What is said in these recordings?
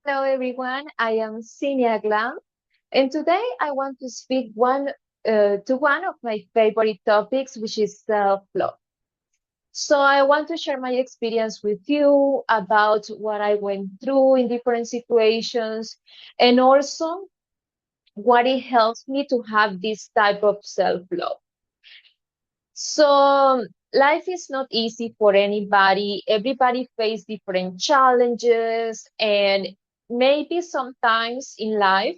Hello everyone, I am Sinia Glam, and today I want to speak to one of my favorite topics, which is self-love. So I want to share my experience with you about what I went through in different situations, and also what it helps me to have this type of self-love. So life is not easy for anybody. Everybody face different challenges, and maybe sometimes in life,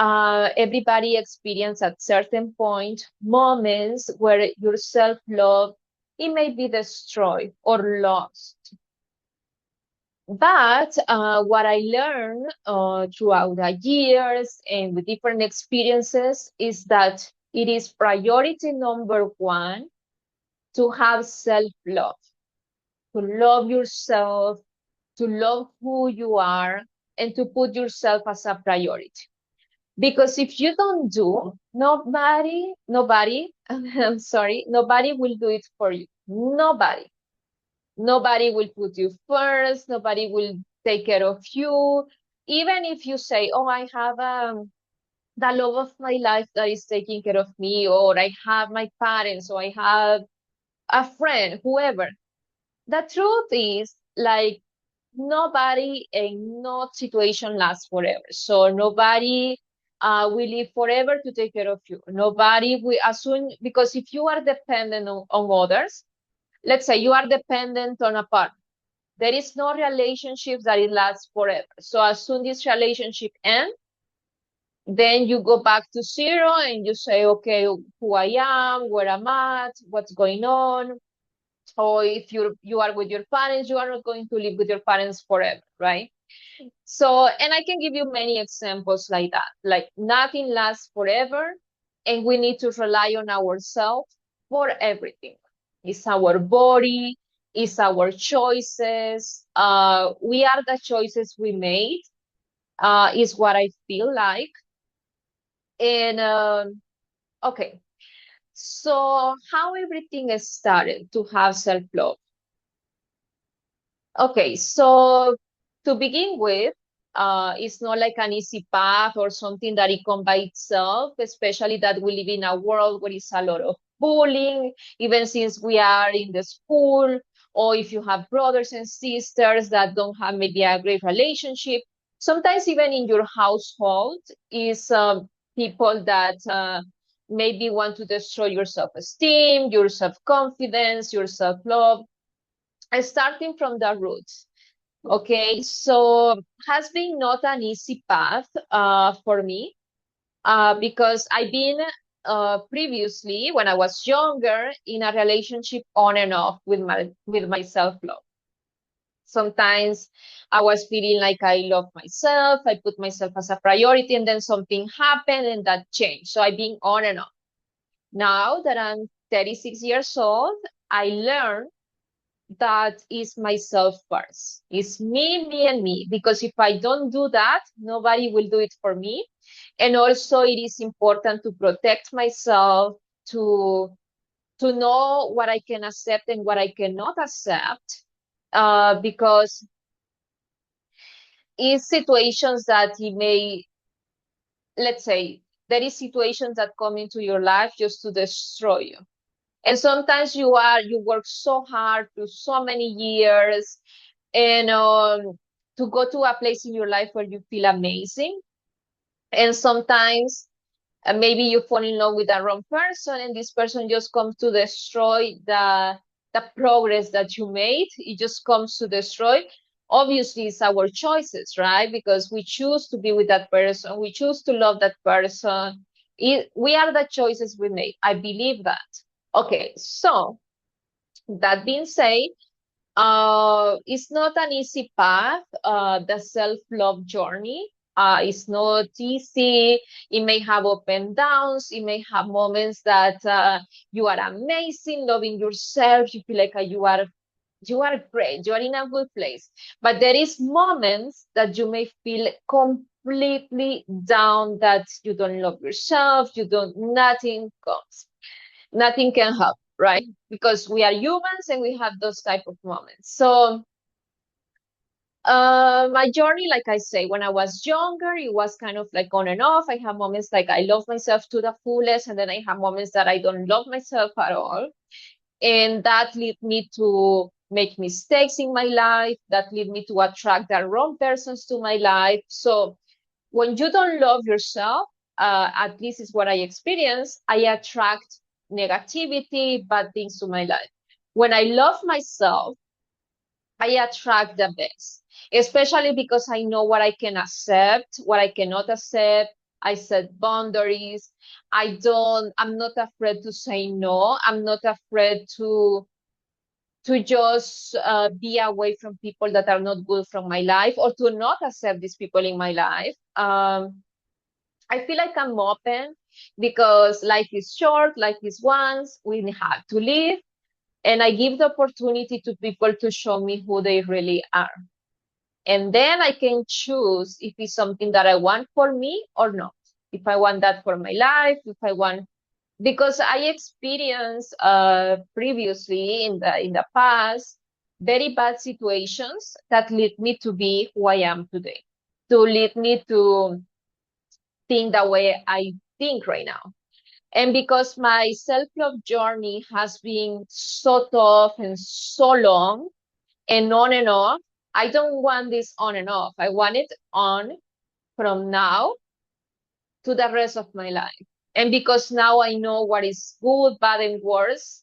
everybody experience at certain point moments where your self-love it may be destroyed or lost. But what I learned throughout the years and with different experiences is that it is priority number one to have self-love, to love yourself, to love who you are, and to put yourself as a priority. Because if you don't do, I'm sorry, nobody will do it for you. Nobody. Nobody will put you first. Nobody will take care of you. Even if you say, oh, I have the love of my life that is taking care of me, or I have my parents, or I have a friend, whoever. The truth is, like, nobody and no situation lasts forever. So nobody will live forever to take care of you. Nobody will, as soon, because if you are dependent on others, let's say you are dependent on a partner, there is no relationship that it lasts forever. So as soon this relationship ends, then you go back to zero and you say, okay, who I am, where I'm at, what's going on. Or if you are with your parents, you are not going to live with your parents forever, right? So, and I can give you many examples like that. Like nothing lasts forever, and we need to rely on ourselves for everything. It's our body, it's our choices. We are the choices we made, is what I feel like. And okay, so how everything started to have self-love. Okay, so to begin with, it's not like an easy path or something that it comes by itself, especially that we live in a world where it's a lot of bullying, even since we are in the school, or if you have brothers and sisters that don't have maybe a great relationship. Sometimes even in your household is people that maybe want to destroy your self-esteem, your self-confidence, your self-love, starting from the roots. Okay, so has been not an easy path for me because I've been previously when I was younger in a relationship on and off with my self-love. Sometimes I was feeling like I love myself, I put myself as a priority, and then something happened and that changed. So I've been on and off. Now that I'm 36 years old, I learned that is myself first. It's me, me, and me. Because if I don't do that, nobody will do it for me. And also, it is important to protect myself, to know what I can accept and what I cannot accept, because in situations that it may, let's say, there is situations that come into your life just to destroy you. And sometimes you work so hard through so many years, and to go to a place in your life where you feel amazing. And sometimes maybe you fall in love with the wrong person, and this person just comes to destroy the progress that you made. It just comes to destroy. Obviously, it's our choices, right? Because we choose to be with that person, we choose to love that person. We are the choices we make. I believe that. Okay, so that being said, it's not an easy path. The self-love journey. It's not easy. It may have up and downs. It may have moments that you are amazing, loving yourself. You feel like you are great. You are in a good place. But there is moments that you may feel completely down. That you don't love yourself. You don't. Nothing comes. Nothing can help, right? Because we are humans and we have those type of moments. So My journey, like I say, when I was younger, it was kind of like on and off. I have moments like I love myself to the fullest, and then I have moments that I don't love myself at all. And that lead me to make mistakes in my life, that lead me to attract the wrong persons to my life. So when you don't love yourself, at least is what I experience, I attract negativity, bad things to my life. When I love myself, I attract the best, especially because I know what I can accept, what I cannot accept. I set boundaries. I'm not afraid to say no. I'm not afraid to just be away from people that are not good from my life, or to not accept these people in my life. I feel like I'm open because life is short, life is once, we have to live. And I give the opportunity to people to show me who they really are. And then I can choose if it's something that I want for me or not. If I want that for my life, if I want, because I experienced previously in the past very bad situations that lead me to be who I am today, to lead me to think the way I think right now. And because my self-love journey has been so tough and so long and on and off, I don't want this on and off. I want it on from now to the rest of my life. And because now I know what is good, bad, and worse,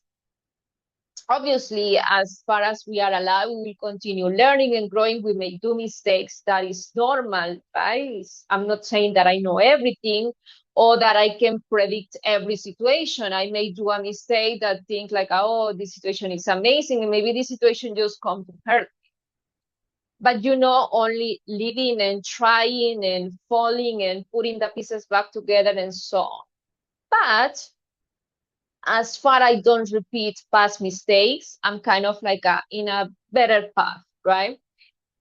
obviously, as far as we are alive, we will continue learning and growing. We may do mistakes. That is normal, right? I'm not saying that I know everything or that I can predict every situation. I may do a mistake that think like, oh, this situation is amazing, and maybe this situation just come to hurt. But only living and trying and falling and putting the pieces back together and so on. But as far I don't repeat past mistakes, I'm kind of like in a better path, right?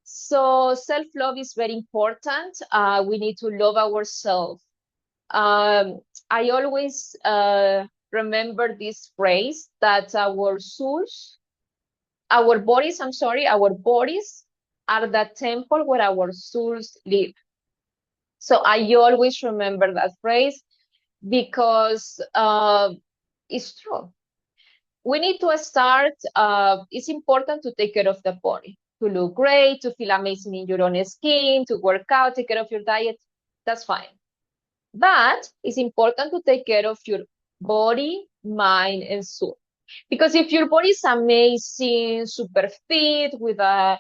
So self-love is very important. We need to love ourselves. I always remember this phrase that our bodies are the temple where our souls live. So I always remember that phrase because it's true. We need to start, it's important to take care of the body, to look great, to feel amazing in your own skin, to work out, take care of your diet. That's fine. But it's important to take care of your body, mind, and soul. Because if your body is amazing, super fit with the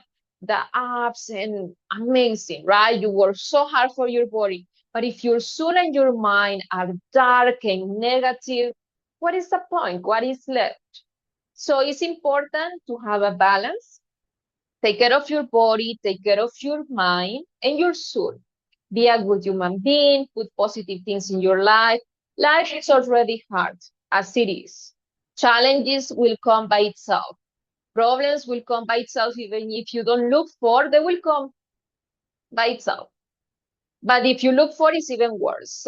abs and amazing, right? You work so hard for your body. But if your soul and your mind are dark and negative, what is the point? What is left? So it's important to have a balance. Take care of your body, take care of your mind and your soul. Be a good human being, put positive things in your life. Life is already hard as it is. Challenges will come by itself. Problems will come by itself, even if you don't look for, they will come by itself. But if you look for, it's even worse.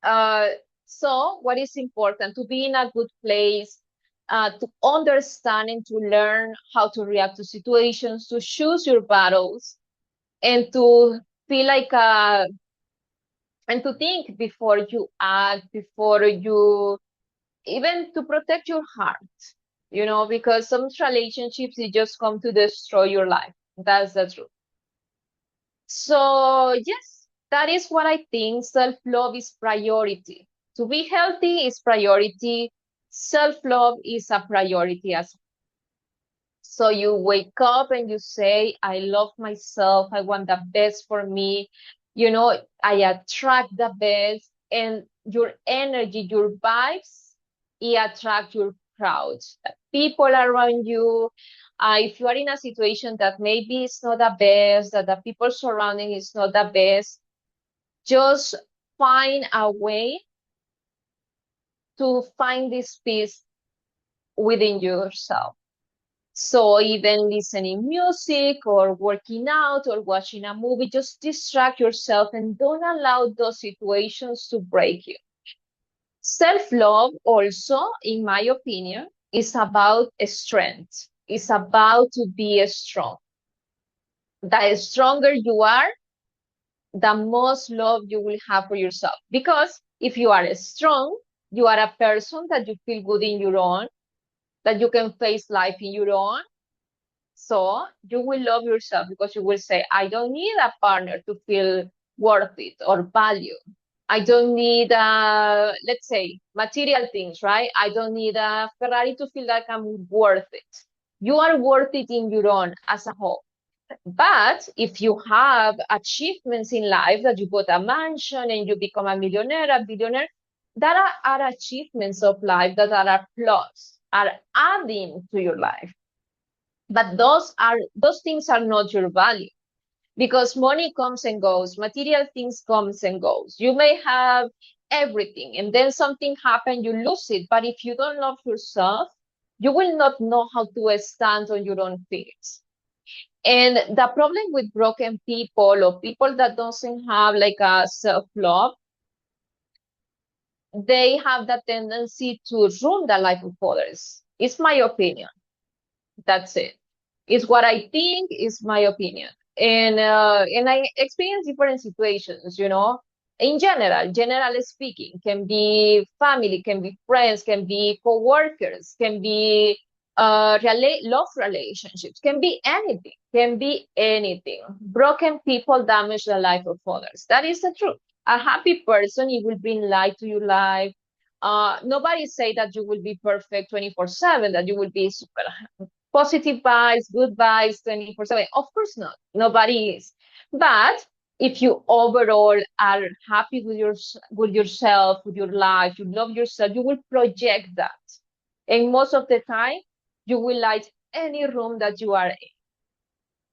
Uh, so what is important? To be in a good place, to understand and to learn how to react to situations, to choose your battles, and to feel like and to think before you act, before you even to protect your heart, because some relationships they just come to destroy your life. That's the truth. So yes, that is what I think. Self-love is priority. To be healthy is priority. Self-love is a priority as well. So you wake up and you say, I love myself. I want the best for me. I attract the best, and your energy, your vibes, it attract your crowds, the people around you. If you are in a situation that maybe it's not the best, that the people surrounding is not the best, just find a way to find this peace within yourself. So even listening music or working out or watching a movie, just distract yourself and don't allow those situations to break you. Self-love also, in my opinion, is about strength. It's about to be strong. The stronger you are, the most love you will have for yourself. Because if you are strong, you are a person that you feel good in your own, that you can face life in your own. So you will love yourself because you will say, I don't need a partner to feel worth it or value. I don't need, let's say, material things, right? I don't need a Ferrari to feel like I'm worth it. You are worth it in your own as a whole. But if you have achievements in life, that you bought a mansion and you become a millionaire, a billionaire, that are achievements of life that are a plus, are adding to your life. But those things are not your value, because money comes and goes, material things comes and goes. You may have everything and then something happens, you lose it. But if you don't love yourself, you will not know how to stand on your own feet. And the problem with broken people or people that doesn't have like a self-love, they have the tendency to ruin the life of others. It's my opinion. That's it. It's what I think, is my opinion. And I experience different situations, in general speaking, can be family, can be friends, can be co-workers, can be love relationships, can be anything, can be anything. Broken people damage the life of others. That is the truth. A happy person, it will bring light to your life. Nobody say that you will be perfect 24/7, that you will be super positive vibes, good vibes 24/7. Of course not. Nobody is. But if you overall are happy with yourself, with your life, you love yourself, you will project that. And most of the time, you will light any room that you are in.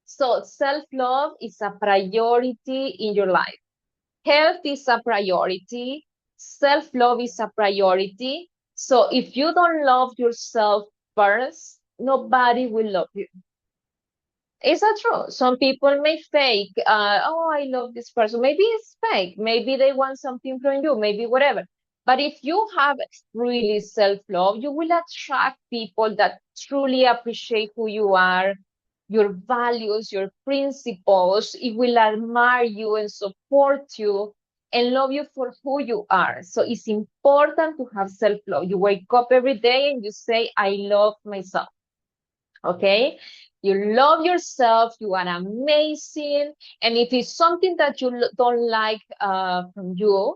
So self-love is a priority in your life. Health is a priority. Self-love is a priority. So if you don't love yourself first, nobody will love you. Is that true? Some people may fake, oh, I love this person. Maybe it's fake. Maybe they want something from you, maybe whatever. But if you have really self-love, you will attract people that truly appreciate who you are, your values, your principles. It will admire you and support you and love you for who you are. So it's important to have self-love. You wake up every day and you say, I love myself. Okay, you love yourself, you are amazing. And if it's something that you don't like from you,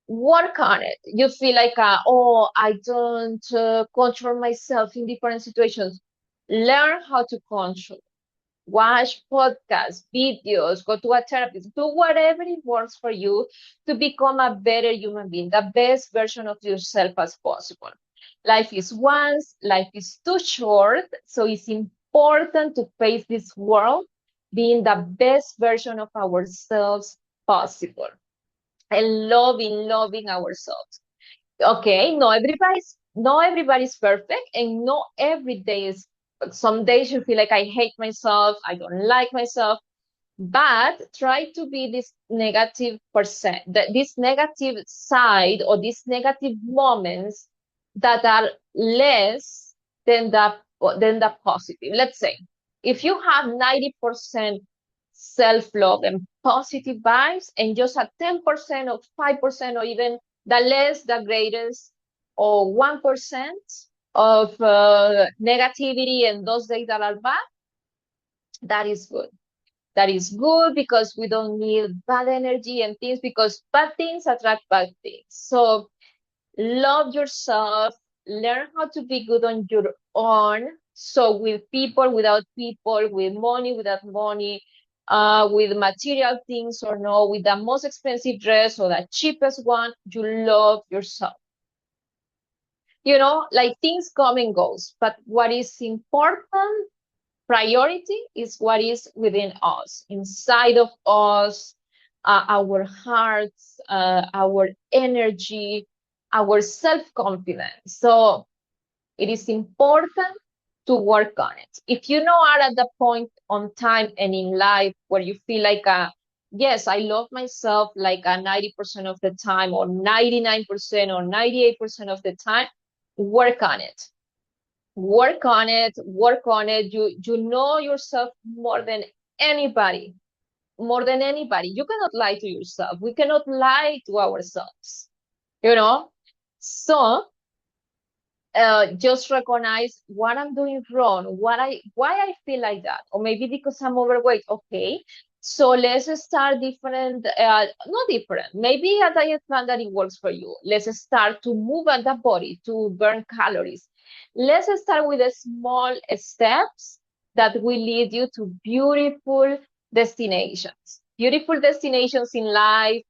work on it. You feel like, oh, I don't control myself in different situations. Learn how to control. Watch podcasts, videos, go to a therapist, do whatever it works for you to become a better human being, the best version of yourself as possible. Life is once, life is too short, so it's important to face this world being the best version of ourselves possible and loving ourselves. Okay, not everybody's perfect, and not every day is. Some days you feel like, I hate myself, I don't like myself, but try to be this negative this negative side, or these negative moments that are less than the positive. Let's say if you have 90% self-love and positive vibes, and just a 10% or 5%, or even the less, the greatest, or 1% of negativity, and those days that are bad, that is good. That is good, because we don't need bad energy and things, because bad things attract bad things. So love yourself, learn how to be good on your own. So with people, without people, with money, without money, with material things or no, with the most expensive dress or the cheapest one, you love yourself. Like, things come and goes, but what is important, priority, is what is within us, inside of us, our hearts, our energy, our self-confidence. So it is important to work on it. If you are at the point on time and in life where you feel like, yes, I love myself like a 90% of the time, or 99%, or 98% of the time, work on it. Work on it. You know yourself more than anybody, more than anybody. You cannot lie to yourself. We cannot lie to ourselves, you know? So just recognize what I'm doing wrong, why I feel like that, or maybe because I'm overweight. Okay, so let's start different, not different, maybe a diet plan that it works for you. Let's start to move at the body to burn calories. Let's start with the small steps that will lead you to beautiful destinations in life,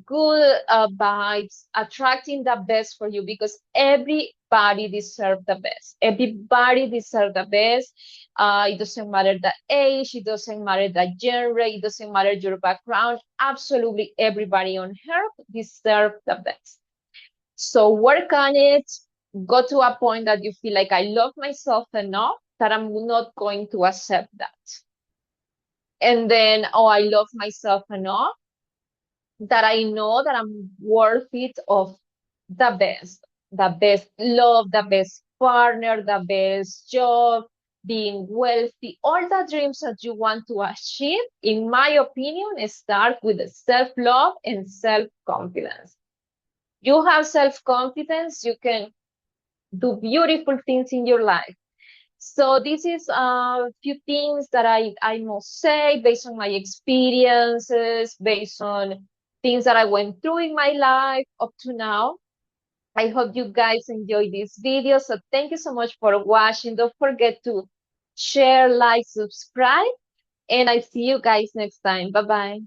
good vibes, attracting the best for you, because everybody deserves the best. Everybody deserves the best. It doesn't matter the age, it doesn't matter the gender, it doesn't matter your background. Absolutely everybody on earth deserves the best. So work on it. Go to a point that you feel like I love myself enough that I'm not going to accept that. And then, oh, I love myself enough that I know that I'm worth it of the best love, the best partner, the best job, being wealthy, all the dreams that you want to achieve, in my opinion, start with self-love and self-confidence. You have self-confidence, you can do beautiful things in your life. So this is a few things that I must say based on my experiences, based on things that I went through in my life up to now. I hope you guys enjoyed this video. So thank you so much for watching. Don't forget to share, like, subscribe, and I see you guys next time. Bye-bye.